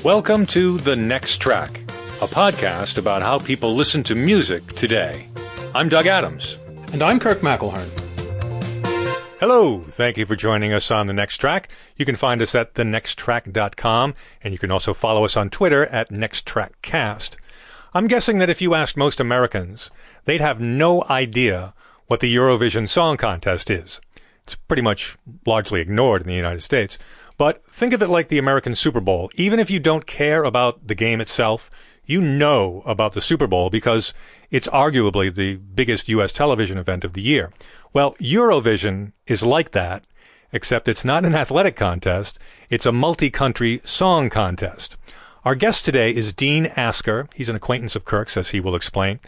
Welcome to The Next Track, a podcast about how people listen to music today. I'm Doug Adams. And I'm Kirk McElhearn. Hello, thank you for joining us on The Next Track. You can find us at thenexttrack.com, and you can also follow us on Twitter at NextTrackCast. I'm guessing that if you asked most Americans, they'd have no idea what the Eurovision Song Contest is. It's pretty much largely ignored in the United States. But think of it like the American Super Bowl. Even if you don't care about the game itself, you know about the Super Bowl because it's arguably the biggest U.S. television event of the year. Well, Eurovision is like that, except it's not an athletic contest. It's a multi-country song contest. Our guest today is Dean Asker. He's an acquaintance of Kirk's, as he will explain.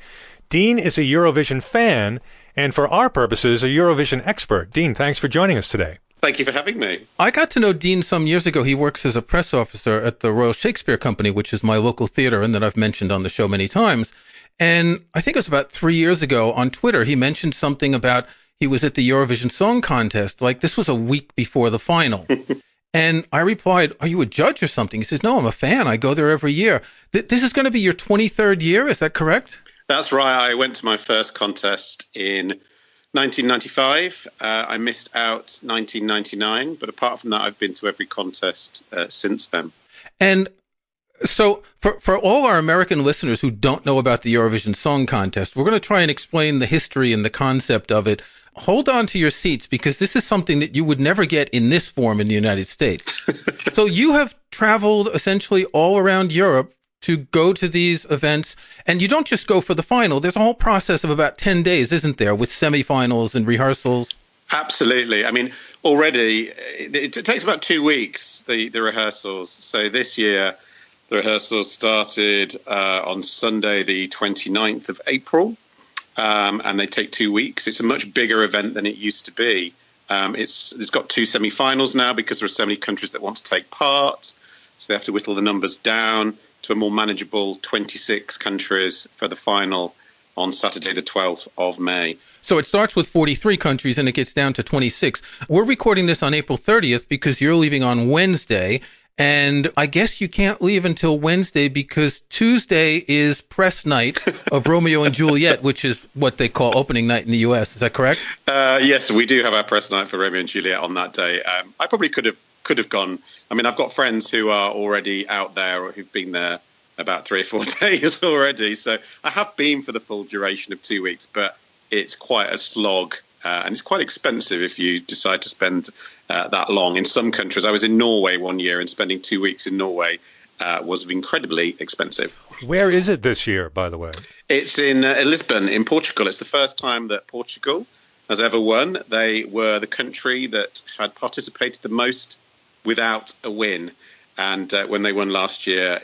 Dean is a Eurovision fan, and for our purposes, a Eurovision expert. Dean, thanks for joining us today. Thank you for having me. I got to know Dean some years ago. He works as a press officer at the Royal Shakespeare Company, which is my local theater and that I've mentioned on the show many times. And I think it was about 3 years ago on Twitter, he mentioned something about he was at the Eurovision Song Contest. Like this was a week before the final. And I replied, "Are you a judge or something?" He says, "No, I'm a fan. I go there every year." This is going to be your 23rd year. Is that correct? That's right. I went to my first contest in 1995. I missed out 1999, but apart from that, I've been to every contest since then. And so for all our American listeners who don't know about the Eurovision Song Contest, we're going to try and explain the history and the concept of it. Hold on to your seats because this is something that you would never get in this form in the United States. So you have traveled essentially all around Europe to go to these events, and you don't just go for the final. There's a whole process of about 10 days, isn't there, with semifinals and rehearsals? Absolutely. I mean, already it takes about 2 weeks, the rehearsals. So this year, the rehearsals started on Sunday, the 29th of April, and they take 2 weeks. It's a much bigger event than it used to be. It's got 2 semifinals now because there are so many countries that want to take part, so they have to whittle the numbers down to a more manageable 26 countries for the final on Saturday, the 12th of May. So it starts with 43 countries and it gets down to 26. We're recording this on April 30th because you're leaving on Wednesday. And I guess you can't leave until Wednesday because Tuesday is press night of Romeo and Juliet, which is what they call opening night in the U.S. Is that correct? Yes, we do have our press night for Romeo and Juliet on that day. I probably could have gone. I mean, I've got friends who are already out there or who've been there about 3 or 4 days already. So I have been for the full duration of 2 weeks, but it's quite a slog. And it's quite expensive if you decide to spend that long. In some countries, I was in Norway one year, and spending 2 weeks in Norway was incredibly expensive. Where is it this year, by the way? It's in Lisbon, in Portugal. It's the first time that Portugal has ever won. They were the country that had participated the most without a win. And when they won last year,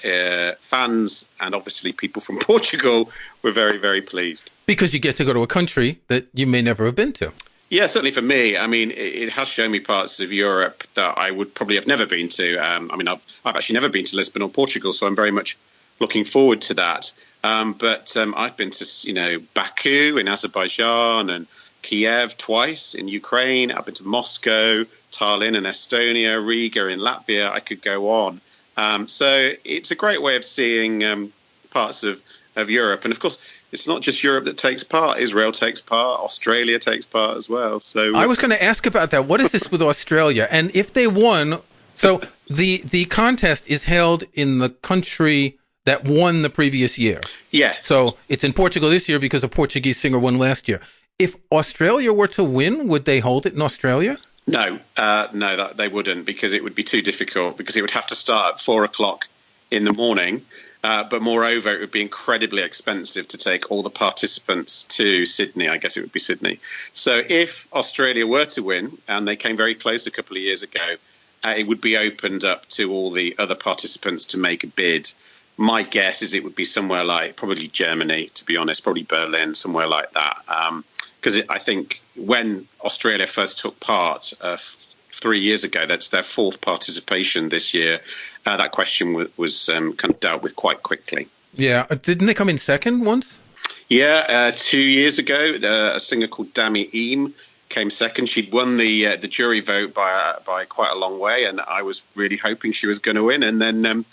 fans and obviously people from Portugal were very, very pleased. Because you get to go to a country that you may never have been to. Yeah, certainly for me. I mean, it has shown me parts of Europe that I would probably have never been to. I mean, I've actually never been to Lisbon or Portugal, so I'm very much looking forward to that. But I've been to, Baku in Azerbaijan and Kiev twice in Ukraine. I've been to Moscow, Tallinn in Estonia, Riga in Latvia. I could go on. So it's a great way of seeing parts of Europe. And of course, it's not just Europe that takes part. Israel takes part. Australia takes part as well. So I was going to ask about that. What is this with Australia? And if they won, so the contest is held in the country that won the previous year. Yeah. So it's in Portugal this year because a Portuguese singer won last year. If Australia were to win, would they hold it in Australia? No, they wouldn't, because it would be too difficult, because it would have to start at 4 o'clock in the morning. But moreover, it would be incredibly expensive to take all the participants to Sydney. I guess it would be Sydney. So if Australia were to win, and they came very close a couple of years ago, it would be opened up to all the other participants to make a bid. My guess is it would be somewhere like probably Germany, to be honest, probably Berlin, somewhere like that. Because I think when Australia first took part 3 years ago, that's their 4th participation this year, that question was kind of dealt with quite quickly. Yeah. Didn't they come in second once? Yeah. 2 years ago, a singer called Dami Eam came second. She'd won the jury vote by quite a long way, and I was really hoping she was going to win. And then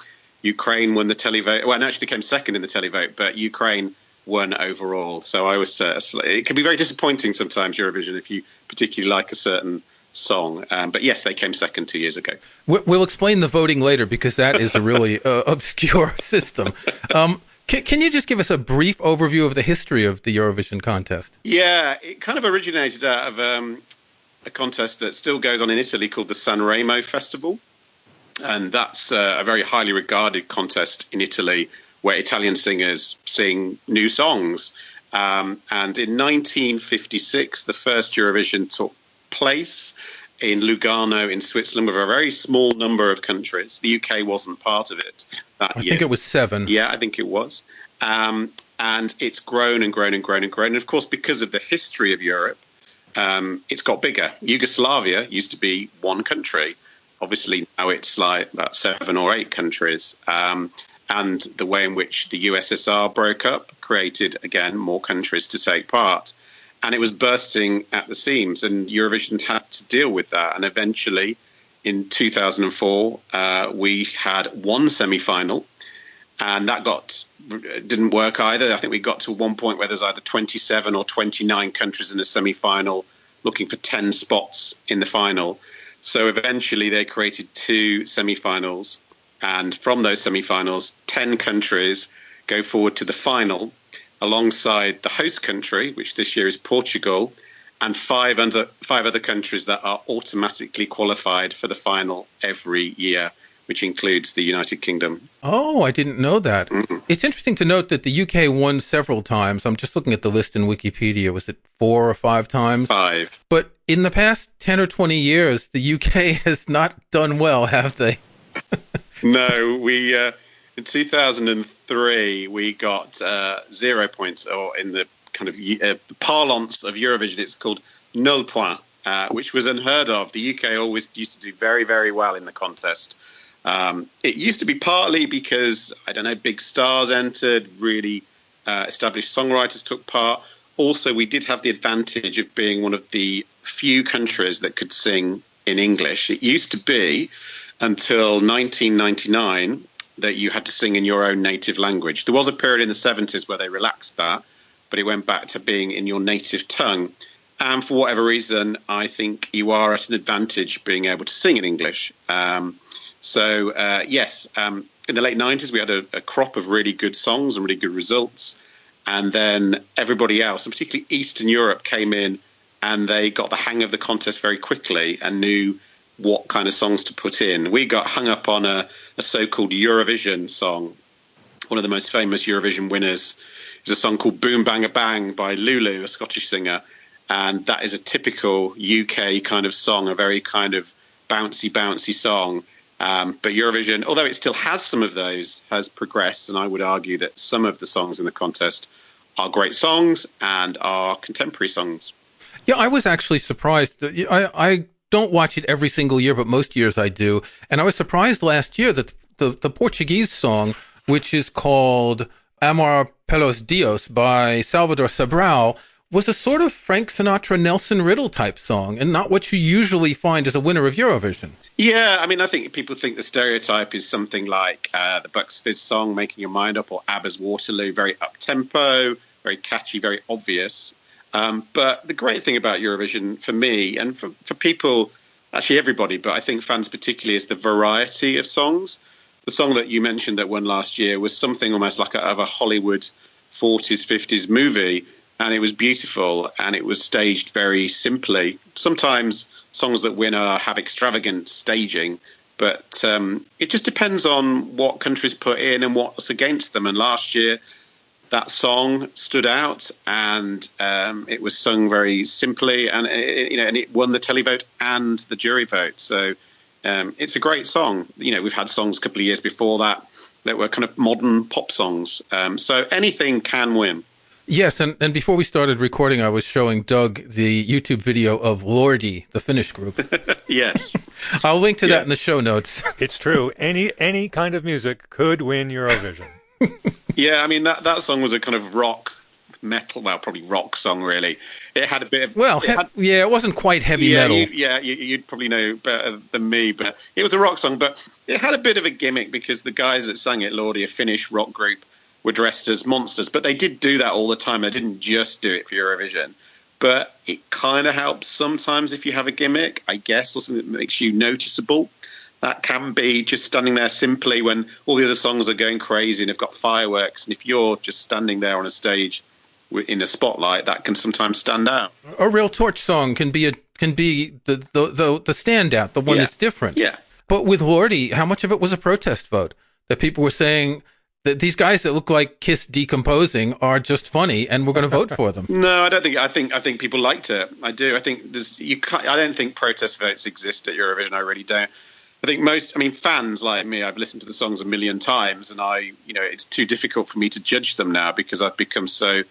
Ukraine won the televote. Well, it actually came second in the televote, but Ukraine won overall. So I was it can be very disappointing sometimes, Eurovision, if you particularly like a certain song. But yes, they came second 2 years ago. We'll explain the voting later, because that is a really obscure system. Can you just give us a brief overview of the history of the Eurovision contest? Yeah, it kind of originated out of a contest that still goes on in Italy called the Sanremo Festival. And that's a very highly regarded contest in Italy where Italian singers sing new songs. And in 1956, the first Eurovision took place in Lugano in Switzerland with a very small number of countries. The UK wasn't part of it that year. I think it was 7. Yeah, I think it was. And it's grown and grown and grown and grown. And of course, because of the history of Europe, it's got bigger. Yugoslavia used to be one country. Obviously, now it's like about 7 or 8 countries. And the way in which the USSR broke up created, again, more countries to take part. And it was bursting at the seams, and Eurovision had to deal with that. And eventually, in 2004, we had one semi-final, and that didn't work either. I think we got to one point where there's either 27 or 29 countries in the semi-final looking for 10 spots in the final. So eventually they created 2 semi-finals, and from those semi-finals, 10 countries go forward to the final alongside the host country, which this year is Portugal, and 5 other countries that are automatically qualified for the final every year, which includes the United Kingdom. Oh, I didn't know that. Mm-mm. It's interesting to note that the UK won several times. I'm just looking at the list in Wikipedia. Was it 4 or 5 times? 5. But in the past 10 or 20 years, the UK has not done well, have they? No, we in 2003 we got 0 points, or in the kind of parlance of Eurovision, it's called nul point, which was unheard of. The UK always used to do very, very well in the contest. It used to be partly because, I don't know, big stars entered, really established songwriters took part. Also, we did have the advantage of being one of the few countries that could sing in English. It used to be until 1999 that you had to sing in your own native language. There was a period in the 70s where they relaxed that, but it went back to being in your native tongue. And for whatever reason, I think you are at an advantage being able to sing in English. Yes, in the late 90s, we had a crop of really good songs and really good results. And then everybody else, and particularly Eastern Europe, came in and they got the hang of the contest very quickly and knew what kind of songs to put in. We got hung up on a so-called Eurovision song. One of the most famous Eurovision winners is a song called Boom Bang a Bang by Lulu, a Scottish singer. And that is a typical UK kind of song, a very kind of bouncy song. But Eurovision, although it still has some of those, has progressed. And I would argue that some of the songs in the contest are great songs and are contemporary songs. Yeah, I was actually surprised. I don't watch it every single year, but most years I do. And I was surprised last year that the Portuguese song, which is called Amor pelos Dios by Salvador Sobral, was a sort of Frank Sinatra, Nelson Riddle type song, and not what you usually find as a winner of Eurovision. Yeah, I mean, I think people think the stereotype is something like the Bucks Fizz song, Making Your Mind Up, or ABBA's Waterloo, very up-tempo, very catchy, very obvious. But the great thing about Eurovision for me, and for people, actually everybody, but I think fans particularly, is the variety of songs. The song that you mentioned that won last year was something almost like of a Hollywood 40s, 50s movie. And it was beautiful, and it was staged very simply. Sometimes songs that win have extravagant staging, but it just depends on what countries put in and what's against them. And last year, that song stood out, and it was sung very simply, and it won the televote and the jury vote. So it's a great song. We've had songs a couple of years before that were kind of modern pop songs. So anything can win. Yes, and before we started recording, I was showing Doug the YouTube video of Lordi, the Finnish group. Yes. I'll link to that in the show notes. It's true. Any kind of music could win Eurovision. Yeah, I mean, that song was a kind of rock metal, well, probably rock song, really. It had a bit of... it wasn't quite heavy metal. You'd probably know better than me, but it was a rock song, but it had a bit of a gimmick because the guys that sang it, Lordi, a Finnish rock group, were dressed as monsters, but they did do that all the time. They didn't just do it for Eurovision. But it kind of helps sometimes if you have a gimmick, I guess, or something that makes you noticeable. That can be just standing there simply when all the other songs are going crazy and have got fireworks. And if you're just standing there on a stage in a spotlight, that can sometimes stand out. A real torch song can be the standout, the one that's different. Yeah. But with Lordi, how much of it was a protest vote? That people were saying that these guys that look like Kiss decomposing are just funny, and we're going to vote for them. No, I don't think. I think people liked it. I do. I think I don't think protest votes exist at Eurovision. I really don't. I think fans like me, I've listened to the songs a million times, and it's too difficult for me to judge them now because I've become so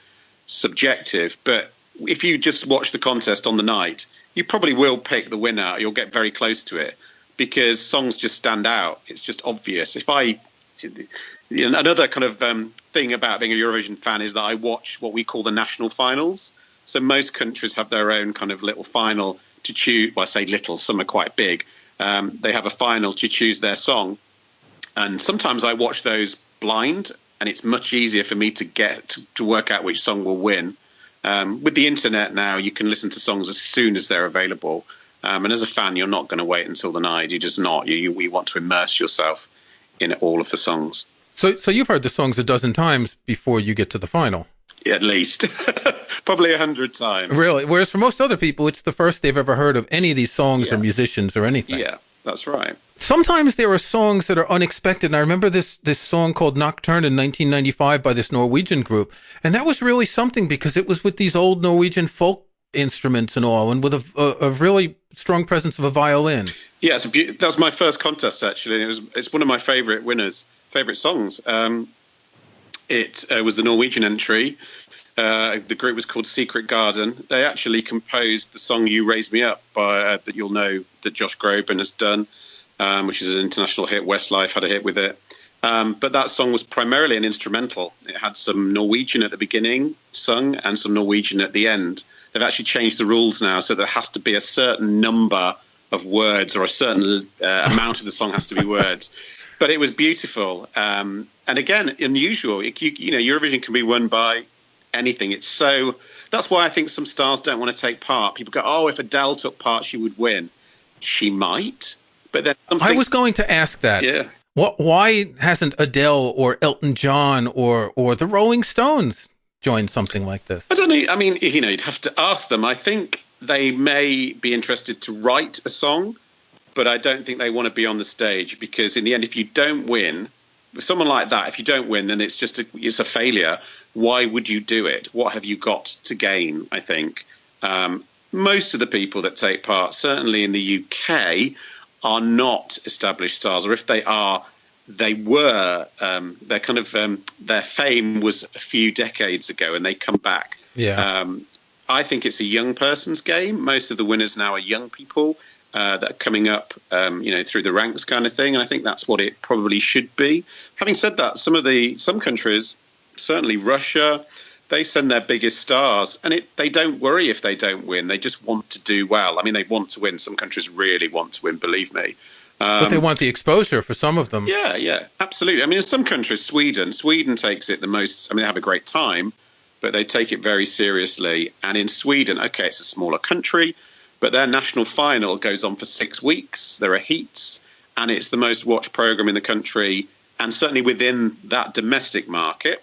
subjective. But if you just watch the contest on the night, you probably will pick the winner. You'll get very close to it because songs just stand out. It's just obvious. Another kind of thing about being a Eurovision fan is that I watch what we call the national finals. So most countries have their own kind of little final to choose. Well, I say little, some are quite big. They have a final to choose their song. And sometimes I watch those blind, and it's much easier for me to work out which song will win. With the internet now, you can listen to songs as soon as they're available. And as a fan, you're not going to wait until the night. You're just not. You want to immerse yourself in all of the songs. So you've heard the songs a dozen times before you get to the final? At least. Probably 100 times. Really? Whereas for most other people, it's the first they've ever heard of any of these songs or musicians or anything. Yeah, that's right. Sometimes there are songs that are unexpected. And I remember this song called Nocturne in 1995 by this Norwegian group. And that was really something because it was with these old Norwegian folk instruments and all, and with a really strong presence of a violin. Yeah, that was my first contest, actually. It's one of my favorite songs. It was the Norwegian entry. The group was called Secret Garden. They actually composed the song "You Raise Me Up" that you'll know that Josh Groban has done, which is an international hit. Westlife had a hit with it. But that song was primarily an instrumental. It had some Norwegian at the beginning sung and some Norwegian at the end. They've actually changed the rules now, so there has to be a certain number of words, or a certain amount of the song has to be words. But it was beautiful. And again, unusual. Eurovision can be won by anything. That's why I think some stars don't want to take part. People go, oh, if Adele took part, she would win. She might. But then I was going to ask that. Yeah. Why hasn't Adele or Elton John or the Rolling Stones joined something like this? I don't know. I mean, you'd have to ask them. I think they may be interested to write a song, but I don't think they want to be on the stage because in the end, if you don't win, with someone like that, if you don't win, then it's a failure. Why would you do it? What have you got to gain? I think most of the people that take part, certainly in the UK, are not established stars, or if they are, they were. Their fame was a few decades ago, and they come back. Yeah. I think it's a young person's game. Most of the winners now are young people that are coming up, through the ranks, kind of thing. And I think that's what it probably should be. Having said that, some countries, certainly Russia, they send their biggest stars, and they don't worry if they don't win. They just want to do well. I mean, they want to win. Some countries really want to win, believe me. But they want the exposure for some of them. Yeah, absolutely. I mean, in some countries, Sweden takes it the most. I mean, they have a great time, but they take it very seriously. And in Sweden, okay, it's a smaller country, but their national final goes on for 6 weeks. There are heats, and it's the most watched program in the country. And certainly within that domestic market,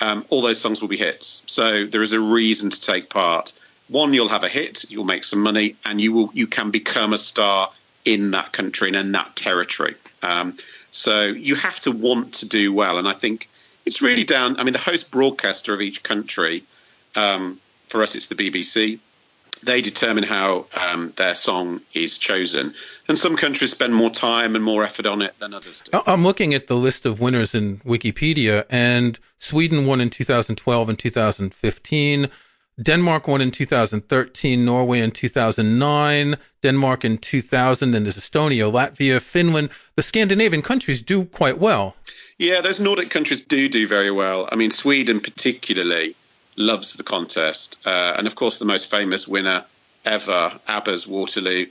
all those songs will be hits. So there is a reason to take part. One, you'll have a hit, you'll make some money, and you can become a star in that country and in that territory. So you have to want to do well. And I think it's really down. I mean, the host broadcaster of each country, for us, it's the BBC. They determine how their song is chosen. And some countries spend more time and more effort on it than others do. I'm looking at the list of winners in Wikipedia, and Sweden won in 2012 and 2015. Denmark won in 2013, Norway in 2009, Denmark in 2000, and there's Estonia, Latvia, Finland. The Scandinavian countries do quite well. Yeah, those Nordic countries do very well. I mean, Sweden particularly loves the contest. And of course, the most famous winner ever, ABBA's Waterloo,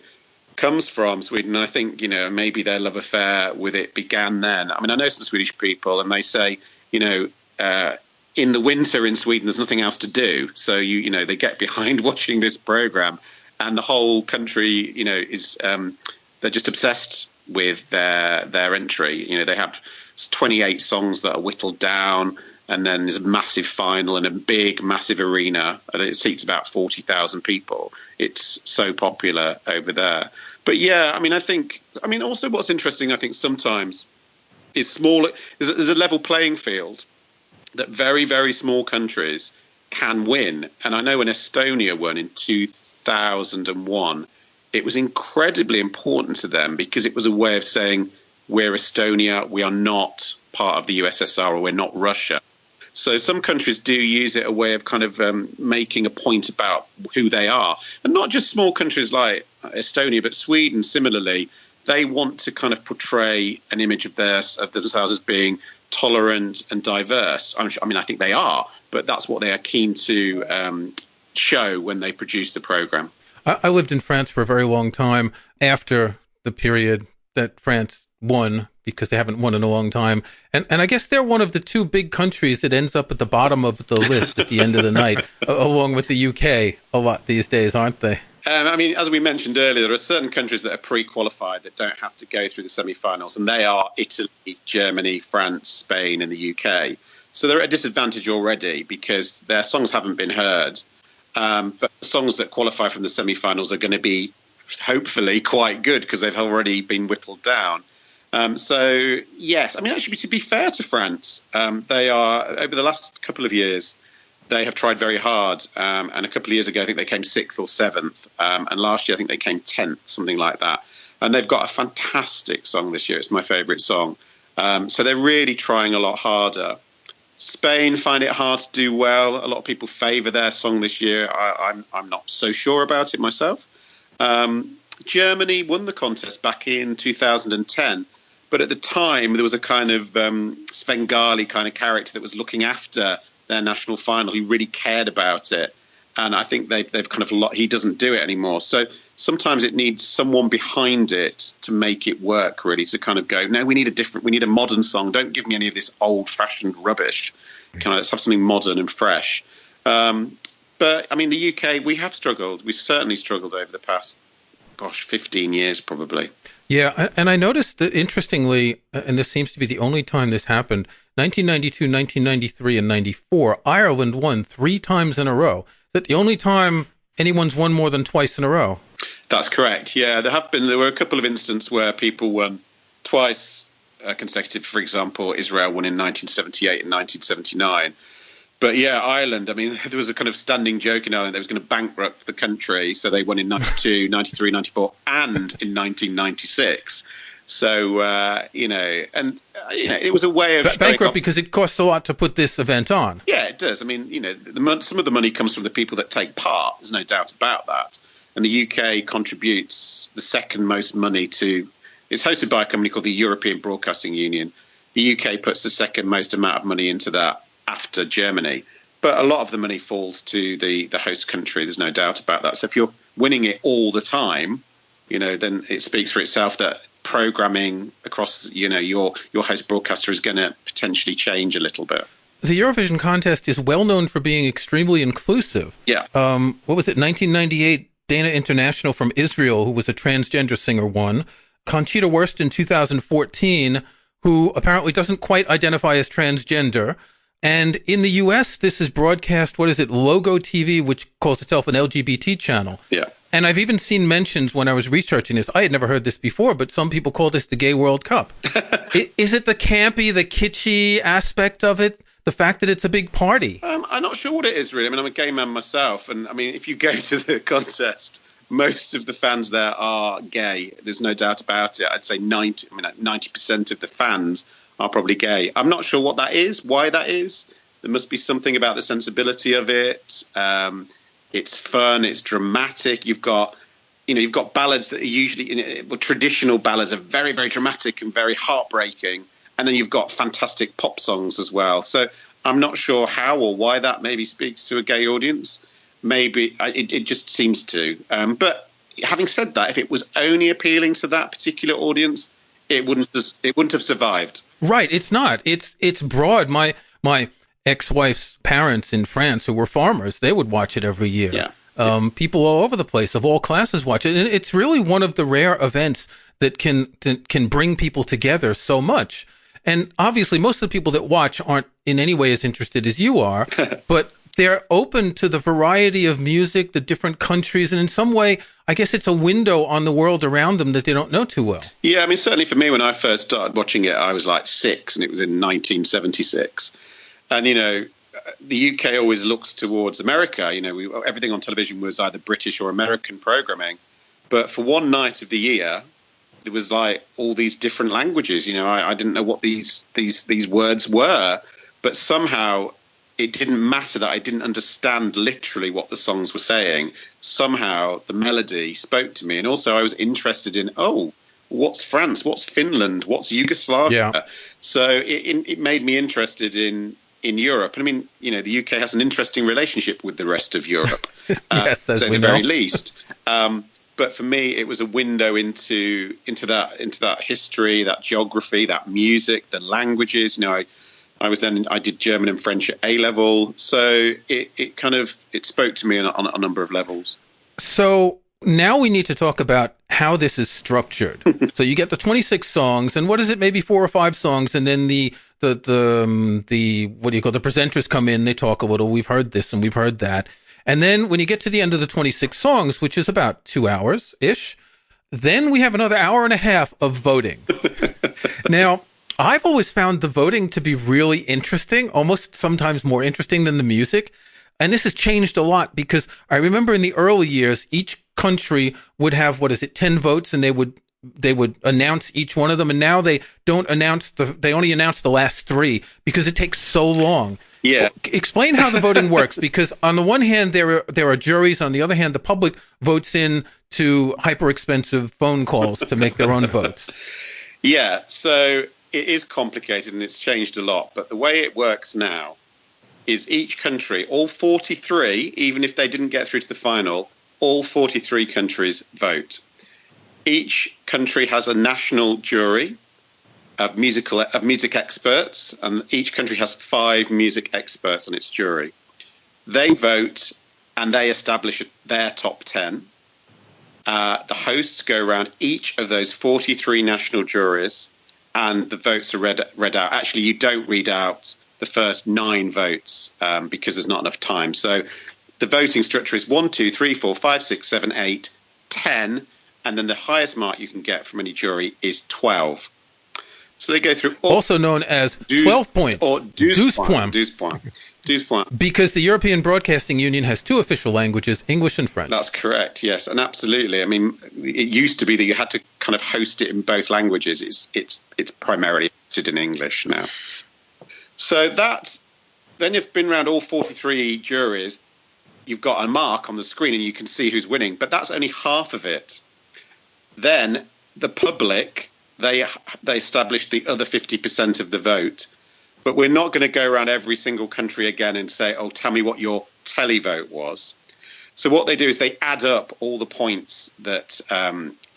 comes from Sweden. And I think, maybe their love affair with it began then. I mean, I know some Swedish people, and they say, in the winter in Sweden, there's nothing else to do. So, they get behind watching this program, and the whole country, is they're just obsessed with their entry. They have 28 songs that are whittled down, and then there's a massive final in a big, massive arena, and it seats about 40,000 people. It's so popular over there. But yeah, also what's interesting, I think sometimes is there's a level playing field that very, very small countries can win. And I know when Estonia won in 2001, it was incredibly important to them because it was a way of saying, we're Estonia, we are not part of the USSR, or we're not Russia. So some countries do use it a way of kind of making a point about who they are. And not just small countries like Estonia, but Sweden, similarly, they want to kind of portray an image of themselves as being tolerant and diverse. I think they are, but that's what they are keen to show when they produce the program. I lived in France for a very long time after the period that France won, because they haven't won in a long time. And I guess they're one of the two big countries that ends up at the bottom of the list at the end of the night, along with the UK a lot these days, aren't they? As we mentioned earlier, there are certain countries that are pre-qualified that don't have to go through the semi-finals, and they are Italy, Germany, France, Spain, and the UK. So they're at a disadvantage already because their songs haven't been heard. But the songs that qualify from the semi-finals are going to be hopefully quite good because they've already been whittled down. So, yes, actually, to be fair to France, they are, over the last couple of years, they have tried very hard. And a couple of years ago, I think they came 6th or 7th. And last year, I think they came 10th, something like that. And they've got a fantastic song this year. It's my favourite song. So they're really trying a lot harder. Spain find it hard to do well. A lot of people favour their song this year. I'm not so sure about it myself. Germany won the contest back in 2010. But at the time, there was a kind of Svengali kind of character that was looking after their national final who really cared about it. And I think they've kind of he doesn't do it anymore. So sometimes it needs someone behind it to make it work, really, to kind of go, no, we need a modern song. Don't give me any of this old-fashioned rubbish. Let's have something modern and fresh. But, the UK, we have struggled. We've certainly struggled over the past, 15 years probably. Yeah, and I noticed that, interestingly, and this seems to be the only time this happened, 1992, 1993, and 94, Ireland won 3 times in a row. Is that the only time anyone's won more than twice in a row? That's correct, yeah. There were a couple of instances where people won twice consecutive. For example, Israel won in 1978 and 1979. But yeah, Ireland, there was a kind of standing joke in Ireland they was going to bankrupt the country. So they won in 92, 93, 94 and in 1996. So, it was a way of... Bankrupt because it costs a lot to put this event on. Yeah, it does. Some of the money comes from the people that take part. There's no doubt about that. And the UK contributes the second most money to... It's hosted by a company called the European Broadcasting Union. The UK puts the second most amount of money into that after Germany. But a lot of the money falls to the host country. There's no doubt about that. So if you're winning it all the time, then it speaks for itself that programming across, your host broadcaster is going to potentially change a little bit. The Eurovision contest is well known for being extremely inclusive. Yeah. What was it? 1998, Dana International from Israel, who was a transgender singer, won. Conchita Wurst in 2014, who apparently doesn't quite identify as transgender. And in the U.S., this is broadcast, Logo TV, which calls itself an LGBT channel. Yeah. And I've even seen mentions when I was researching this. I had never heard this before, but some people call this the Gay World Cup. Is it the campy, the kitschy aspect of it? The fact that it's a big party? I'm not sure what it is, really. I'm a gay man myself. And, if you go to the contest, most of the fans there are gay. There's no doubt about it. I'd say 90% of the fans are probably gay. I'm not sure what that is, why that is. There must be something about the sensibility of it. It's fun, it's dramatic. You've got ballads that are usually, traditional ballads are very, very dramatic and very heartbreaking. And then you've got fantastic pop songs as well. So I'm not sure how or why that maybe speaks to a gay audience. Maybe it just seems to. But having said that, if it was only appealing to that particular audience, it wouldn't have survived. Right. It's not. It's broad. My ex-wife's parents in France, who were farmers, they would watch it every year. Yeah. People all over the place of all classes watch it. And it's really one of the rare events that can bring people together so much. And obviously, most of the people that watch aren't in any way as interested as you are, but they're open to the variety of music, the different countries, and in some way, I guess it's a window on the world around them that they don't know too well. Yeah, I mean, certainly for me, when I first started watching it, I was like 6, and it was in 1976. And, the UK always looks towards America. Everything on television was either British or American programming. But for one night of the year, there was like all these different languages. I didn't know what these words were, but somehow it didn't matter that I didn't understand literally what the songs were saying. Somehow the melody spoke to me. And also I was interested in, what's France? What's Finland? What's Yugoslavia? Yeah. So it made me interested in Europe. And I mean, the UK has an interesting relationship with the rest of Europe. Yes, as at we the know. very least. But for me, it was a window into that history, that geography, that music, the languages. I did German and French at A level, so it spoke to me on a number of levels. So now we need to talk about how this is structured. So you get the 26 songs, and what is it? Maybe 4 or 5 songs, and then the what do you call, the presenters come in, they talk a little. We've heard this and we've heard that. And then when you get to the end of the 26 songs, which is about 2 hours-ish, then we have another hour and a half of voting. Now, I've always found the voting to be really interesting, almost sometimes more interesting than the music. And this has changed a lot because I remember in the early years, each country would have, 10 votes, and they would announce each one of them. And now they they only announce the last 3 because it takes so long. Yeah. Well, explain how the voting works, because on the one hand, there are juries. On the other hand, the public votes in to hyper expensive phone calls to make their own votes. Yeah. So it is complicated and it's changed a lot. But the way it works now is each country, all 43, even if they didn't get through to the final, all 43 countries vote. Each country has a national jury of music experts, and each country has 5 music experts on its jury. They vote and they establish their top 10. The hosts go around each of those 43 national juries, and the votes are read out. Actually, you don't read out the first 9 votes because there's not enough time. So the voting structure is 1, 2, 3, 4, 5, 6, 7, 8, 10, and then the highest mark you can get from any jury is 12. So they go through also known as 12 points or 12 points. Because the European Broadcasting Union has 2 official languages, English and French. That's correct, yes, and absolutely. I mean, it used to be that you had to kind of host it in both languages. It's primarily hosted in English now. So then you've been around all 43 juries. You've got a mark on the screen and you can see who's winning, but that's only half of it. Then the public, they establish the other 50% of the vote. But we're not going to go around every single country again and say, tell me what your televote was. So what they do is they add up all the points that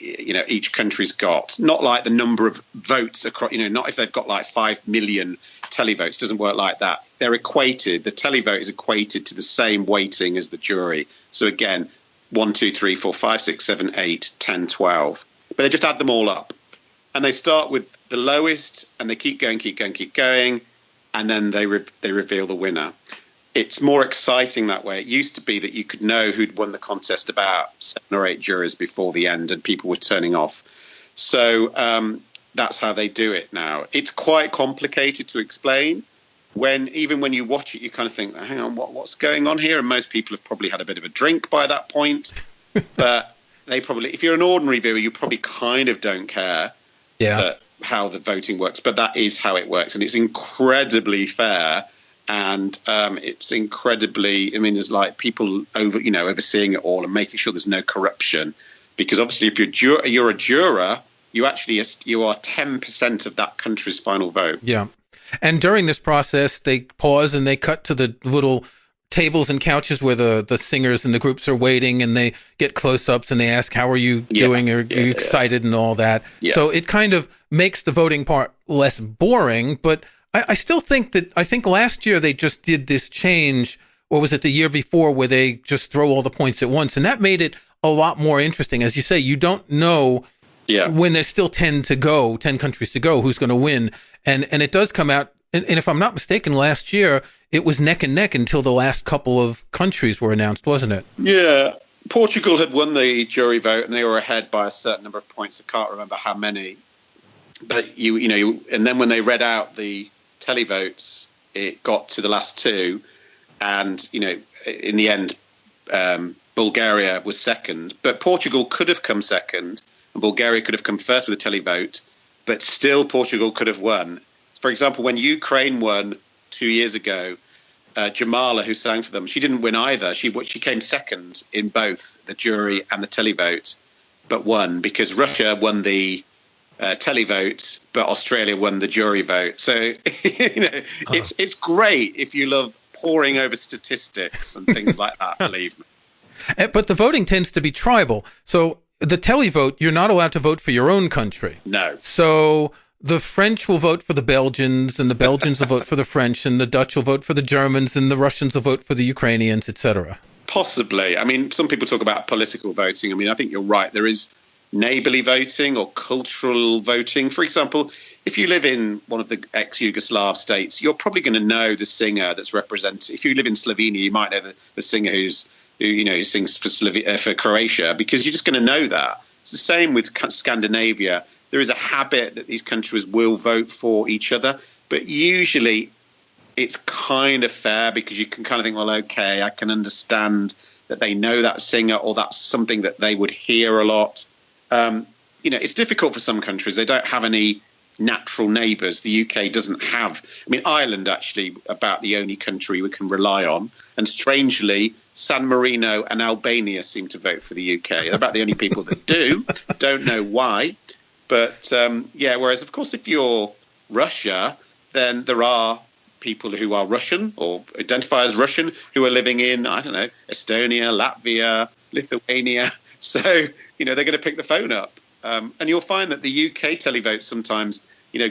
each country's got. Not like the number of votes across, not if they've got like 5 million televotes. It doesn't work like that. They're equated. The televote is equated to the same weighting as the jury. So again, 1, 2, 3, 4, 5, 6, 7, 8, 10, 12. But they just add them all up. And they start with the lowest and they keep going. And then they reveal the winner. It's more exciting that way. It used to be that you could know who'd won the contest about 7 or 8 jurors before the end and people were turning off. So that's how they do it now. It's quite complicated to explain. Even when you watch it, you kind of think, hang on, what's going on here? And most people have probably had a bit of a drink by that point. But they probably, if you're an ordinary viewer, you probably kind of don't care. Yeah. How the voting works, but that is how it works, and it's incredibly fair, and it's incredibly. There's like people overseeing it all and making sure there's no corruption, because obviously if you're a juror, you are 10% of that country's final vote. Yeah. And during this process, they pause and they cut to the little tables and couches where the singers and the groups are waiting, and they get close-ups and they ask, how are you doing? Are you excited and all that? Yeah. So it kind of makes the voting part less boring, but I still think I think last year they just did this change, or was it the year before, where they just throw all the points at once, and that made it a lot more interesting. As you say, you don't know when there's still 10 countries to go, who's going to win. And it does come out, and if I'm not mistaken, last year, it was neck and neck until the last couple of countries were announced, wasn't it? Yeah. Portugal had won the jury vote, and they were ahead by a certain number of points. I can't remember how many. But, and then when they read out the televotes, it got to the last two. And, in the end, Bulgaria was second. But Portugal could have come second, and Bulgaria could have come first with a televote. But still, Portugal could have won. For example, when Ukraine won 2 years ago, Jamala, who sang for them, she didn't win either. She came second in both the jury and the televote, but won because Russia won the televote, but Australia won the jury vote. So it's great if you love poring over statistics and things like that. Believe me. But the voting tends to be tribal. So the televote, you're not allowed to vote for your own country. No. So the French will vote for the Belgians, and the Belgians will vote for the French, and the Dutch will vote for the Germans, and the Russians will vote for the Ukrainians, etc. Possibly. I mean, some people talk about political voting. I mean, I think you're right. There is neighbourly voting or cultural voting. For example, if you live in one of the ex-Yugoslav states, you're probably going to know the singer that's represented. If you live in Slovenia, you might know the singer who sings for Croatia, because you're just going to know that. It's the same with Scandinavia. There is a habit that these countries will vote for each other, but usually it's kind of fair because you can kind of think, well, okay, I can understand that they know that singer, or that's something that they would hear a lot. It's difficult for some countries. They don't have any natural neighbours. The UK doesn't have. I mean, Ireland actually about the only country we can rely on, and strangely, San Marino and Albania seem to vote for the UK. They're about the only people that do. Don't know why. But, whereas, of course, if you're Russia, then there are people who are Russian or identify as Russian who are living in, I don't know, Estonia, Latvia, Lithuania. So, they're going to pick the phone up. And you'll find that the UK televotes sometimes,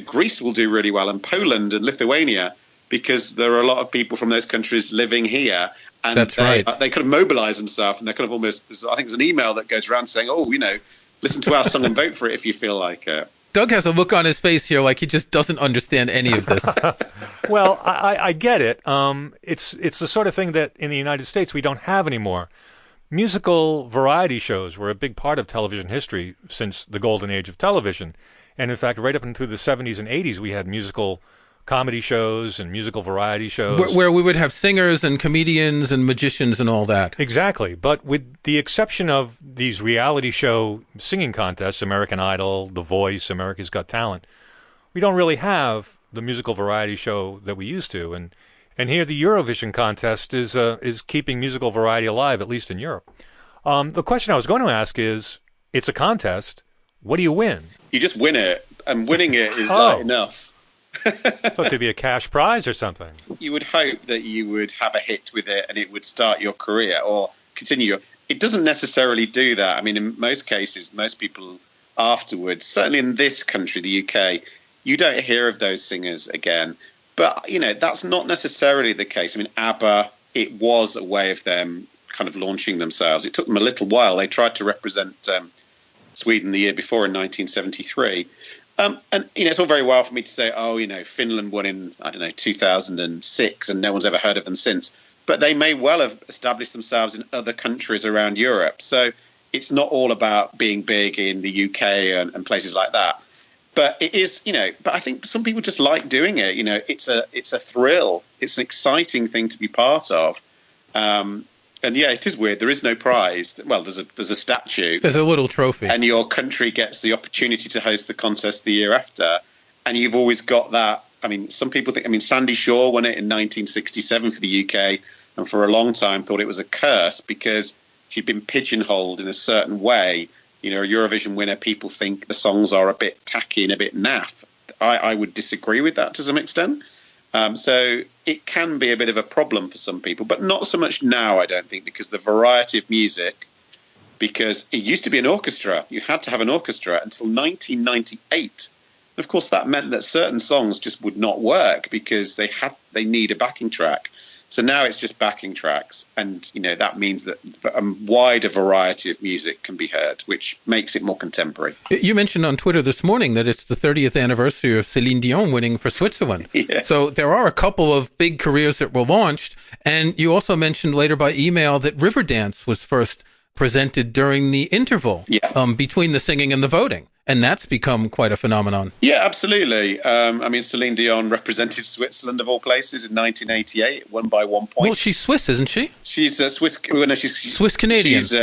Greece will do really well, and Poland and Lithuania, because there are a lot of people from those countries living here. And that's right. They kind of mobilize themselves, and they're kind of almost, I think there's an email that goes around saying, listen to our song and vote for it if you feel like it. Doug has a look on his face here like he just doesn't understand any of this. Well, I get it. It's the sort of thing that in the United States we don't have anymore. Musical variety shows were a big part of television history since the golden age of television. And in fact, right up into the 70s and 80s, we had musical comedy shows and musical variety shows. Where we would have singers and comedians and magicians and all that. Exactly. But with the exception of these reality show singing contests, American Idol, The Voice, America's Got Talent, we don't really have the musical variety show that we used to. And here the Eurovision contest is keeping musical variety alive, at least in Europe. The question I was going to ask is, it's a contest. What do you win? You just win it. And winning it is not enough. Thought there'd be a cash prize or something. You would hope that you would have a hit with it and it would start your career or continue. It doesn't necessarily do that. I mean, in most cases, most people afterwards, certainly in this country, the UK, you don't hear of those singers again. But, that's not necessarily the case. I mean, ABBA, it was a way of them kind of launching themselves. It took them a little while. They tried to represent Sweden the year before in 1973. And, it's all very well for me to say, Finland won in, 2006, and no one's ever heard of them since. But they may well have established themselves in other countries around Europe. So it's not all about being big in the UK and places like that. But it is, but I think some people just like doing it. It's a thrill. It's an exciting thing to be part of. And it is weird. There is no prize. Well, there's a statue. There's a little trophy. And your country gets the opportunity to host the contest the year after. And you've always got that. I mean, some people think, Sandy Shaw won it in 1967 for the UK, and for a long time thought it was a curse because she'd been pigeonholed in a certain way. A Eurovision winner, people think the songs are a bit tacky and a bit naff. I would disagree with that to some extent. So it can be a bit of a problem for some people, but not so much now, I don't think, because the variety of music, because it used to be an orchestra. You had to have an orchestra until 1998. Of course, that meant that certain songs just would not work because they need a backing track. So now it's just backing tracks, and that means that a wider variety of music can be heard, which makes it more contemporary. You mentioned on Twitter this morning that it's the 30th anniversary of Celine Dion winning for Switzerland. Yeah. So there are a couple of big careers that were launched, and you also mentioned later by email that Riverdance was first presented during the interval between the singing and the voting. And that's become quite a phenomenon. Yeah, absolutely. I mean, Celine Dion represented Switzerland, of all places, in 1988, won by 1 point. Well, she's Swiss, isn't she? She's Swiss. Well, no, she's Swiss-Canadian. She's,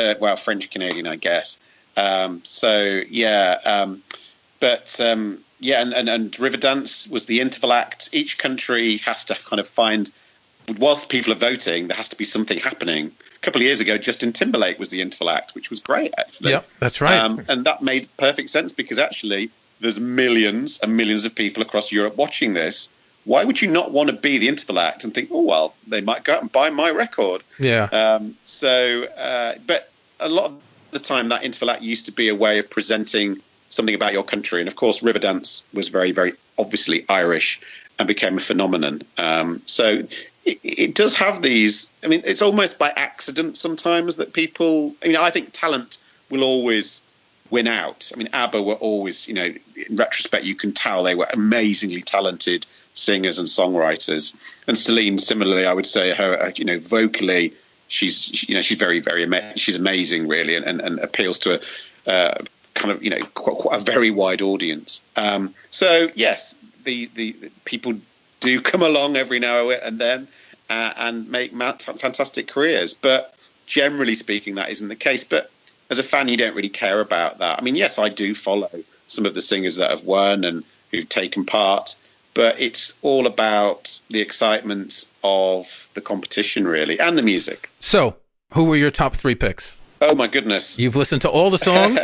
French-Canadian, I guess. And Riverdance was the interval act. Each country has to kind of find, whilst people are voting, there has to be something happening. A couple of years ago, Justin Timberlake was the interval act, which was great, actually. Yeah, that's right. And that made perfect sense because actually there's millions and millions of people across Europe watching this. Why would you not want to be the interval act and think, oh, well, they might go out and buy my record? Yeah. But a lot of the time, that interval act used to be a way of presenting something about your country. And of course, Riverdance was very, very obviously Irish and became a phenomenon. So it does have these. I mean, it's almost by accident sometimes that people. I think talent will always win out. I mean, ABBA were always, in retrospect, you can tell they were amazingly talented singers and songwriters. And Celine, similarly, I would say her, vocally, she's very, very, she's amazing, really, and appeals to a kind of, quite a very wide audience. So yes, the people do come along every now and then and make fantastic careers. But generally speaking, that isn't the case. But as a fan, you don't really care about that. I mean, yes, I do follow some of the singers that have won and who've taken part, but it's all about the excitement of the competition, really, and the music. So, who were your top 3 picks? Oh, my goodness. You've listened to all the songs?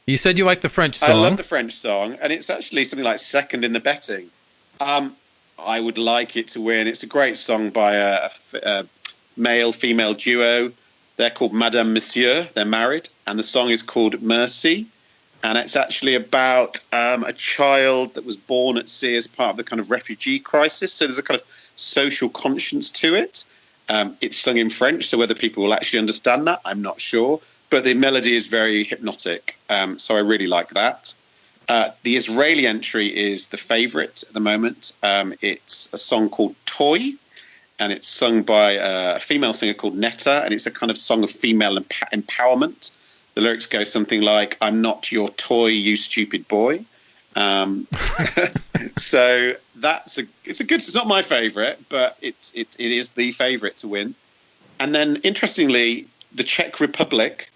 You said you like the French song. I love the French song, and it's actually something like second in the betting. I would like it to win. It's a great song by a male-female duo. They're called Madame Monsieur. They're married, and the song is called Mercy. And it's actually about a child that was born at sea as part of the kind of refugee crisis. So there's a kind of social conscience to it. It's sung in French, so whether people will actually understand that, I'm not sure. But the melody is very hypnotic, so I really like that. The Israeli entry is the favourite at the moment. It's a song called Toy, and it's sung by a female singer called Netta, and it's a kind of song of female empowerment. The lyrics go something like, "I'm not your toy, you stupid boy." So it's not my favourite, but it is the favourite to win. And then, interestingly, the Czech Republic,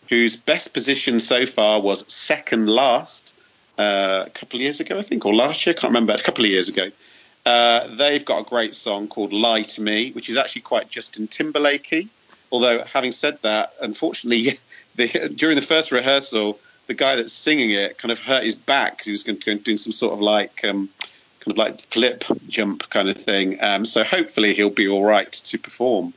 whose best position so far was second last a couple of years ago, I think, or last year, I can't remember, a couple of years ago. They've got a great song called Lie to Me, which is actually quite Justin Timberlake-y. Although, having said that, unfortunately, during the first rehearsal, the guy that's singing it kind of hurt his back because he was going to do some sort of like flip jump kind of thing. So hopefully he'll be all right to perform.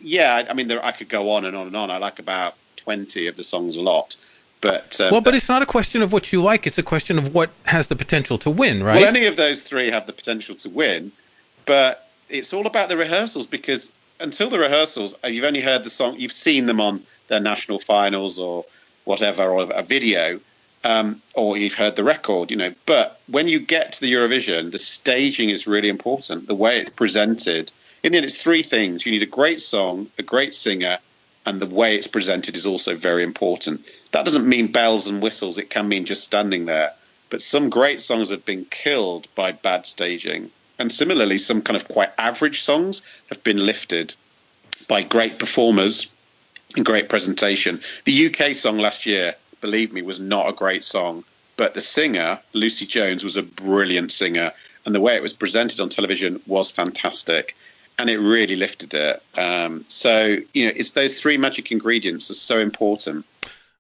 Yeah, I mean, I could go on and on and on. I like about 20 of the songs a lot. But but it's not a question of what you like. It's a question of what has the potential to win, right? Well, any of those 3 have the potential to win. But it's all about the rehearsals, because until the rehearsals, you've only heard the song. You've seen them on their national finals or whatever, or a video, or you've heard the record, But when you get to the Eurovision, the staging is really important, the way it's presented. In the end, it's 3 things. You need a great song, a great singer, and the way it's presented is also very important. That doesn't mean bells and whistles. It can mean just standing there. But some great songs have been killed by bad staging. And similarly, some kind of quite average songs have been lifted by great performers and great presentation. The UK song last year, believe me, was not a great song. But the singer, Lucy Jones, was a brilliant singer. And the way it was presented on television was fantastic. And it really lifted it. So, it's those 3 magic ingredients are so important.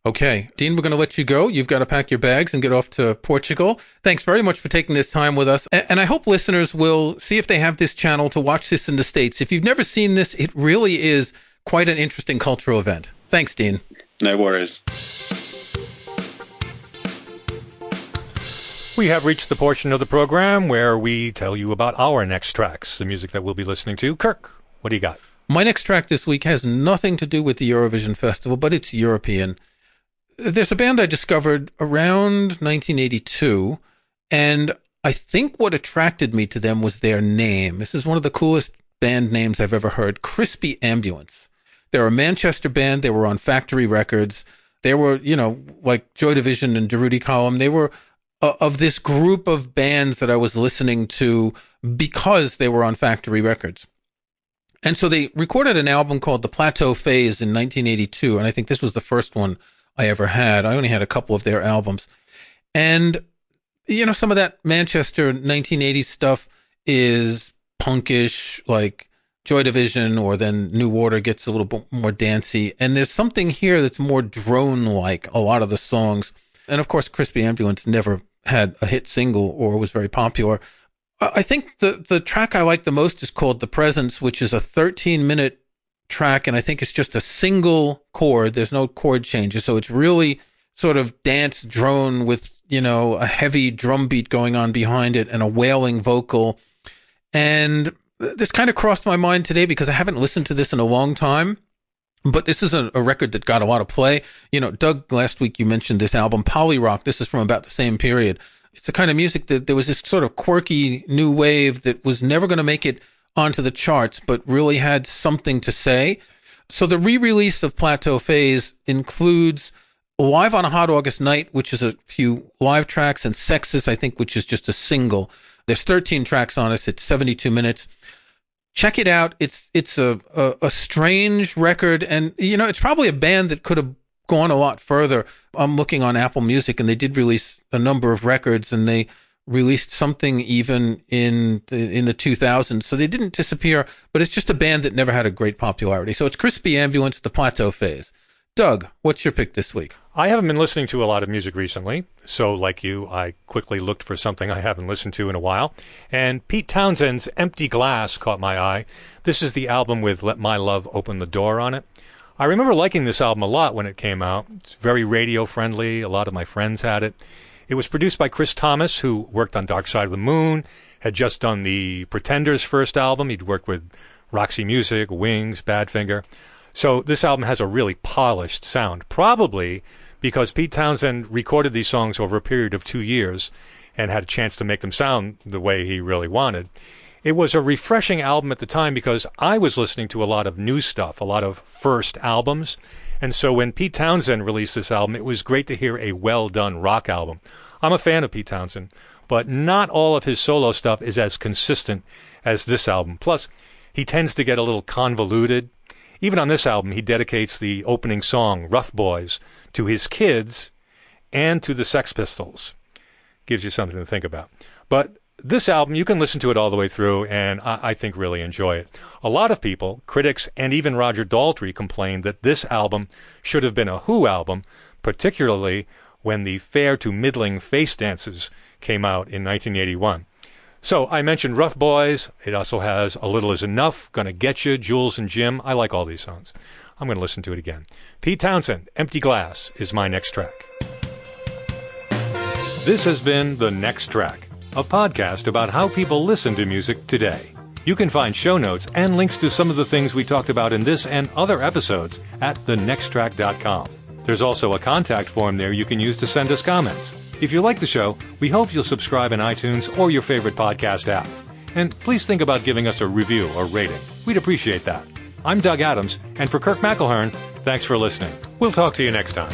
Okay, Dean, we're going to let you go. You've got to pack your bags and get off to Portugal. Thanks very much for taking this time with us. And I hope listeners will see if they have this channel to watch this in the States. If you've never seen this, it really is quite an interesting cultural event. Thanks, Dean. No worries. We have reached the portion of the program where we tell you about our next tracks, the music that we'll be listening to. Kirk, what do you got? My next track this week has nothing to do with the Eurovision Festival, but it's European. There's a band I discovered around 1982, and I think what attracted me to them was their name. This is one of the coolest band names I've ever heard, Crispy Ambulance. They're a Manchester band. They were on Factory Records. They were, like Joy Division and Durruti Column. They were of this group of bands that I was listening to because they were on Factory Records. And so they recorded an album called The Plateau Phase in 1982, and I think this was the first one I ever had. I only had a couple of their albums. And, some of that Manchester 1980s stuff is punkish, like Joy Division, or then New Order gets a little bit more dancey. And there's something here that's more drone-like, a lot of the songs. And, of course, Crispy Ambulance never had a hit single or was very popular. I think the track I like the most is called The Presence, which is a 13-minute track, and I think it's just a single chord. There's no chord changes, so it's really sort of dance drone with, a heavy drum beat going on behind it and a wailing vocal. And this kind of crossed my mind today because I haven't listened to this in a long time, but this is a record that got a lot of play. Doug, last week you mentioned this album, Polyrock. This is from about the same period. It's the kind of music that there was this sort of quirky new wave that was never going to make it onto the charts, but really had something to say. So the re-release of Plateau Phase includes Live on a Hot August Night, which is a few live tracks, and Sexus, I think, which is just a single. There's 13 tracks on it. It's 72 minutes. Check it out. It's a strange record, and, it's probably a band that could have gone a lot further. I'm looking on Apple Music, and they did release a number of records, and they released something even in the 2000s. So they didn't disappear, but it's just a band that never had a great popularity. So it's Crispy Ambulance, The Plateau Phase. Doug, what's your pick this week? I haven't been listening to a lot of music recently, so like you, I quickly looked for something I haven't listened to in a while, and Pete Townshend's Empty Glass caught my eye. This is the album with Let My Love Open the Door on it. I remember liking this album a lot when it came out. It's very radio-friendly. A lot of my friends had it. It was produced by Chris Thomas, who worked on Dark Side of the Moon, had just done the Pretenders' first album. He'd worked with Roxy Music, Wings, Badfinger. So this album has a really polished sound, probably because Pete Townshend recorded these songs over a period of 2 years and had a chance to make them sound the way he really wanted. It was a refreshing album at the time because I was listening to a lot of new stuff, a lot of first albums. And so when Pete Townshend released this album, it was great to hear a well-done rock album. I'm a fan of Pete Townshend, but not all of his solo stuff is as consistent as this album. Plus, he tends to get a little convoluted. Even on this album, he dedicates the opening song, Rough Boys, to his kids and to the Sex Pistols. Gives you something to think about. But this album, you can listen to it all the way through, and I think really enjoy it. A lot of people, critics, and even Roger Daltrey complained that this album should have been a Who album, particularly when the Fair to Middling Face Dances came out in 1981. So I mentioned Rough Boys. It also has A Little Is Enough, Gonna Get You, Jules and Jim. I like all these songs. I'm going to listen to it again. Pete Townshend, Empty Glass, is my next track. This has been The Next Track, a podcast about how people listen to music today. You can find show notes and links to some of the things we talked about in this and other episodes at thenexttrack.com. There's also a contact form there you can use to send us comments. If you like the show, we hope you'll subscribe in iTunes or your favorite podcast app. And please think about giving us a review or rating. We'd appreciate that. I'm Doug Adams, and for Kirk McElhearn, thanks for listening. We'll talk to you next time.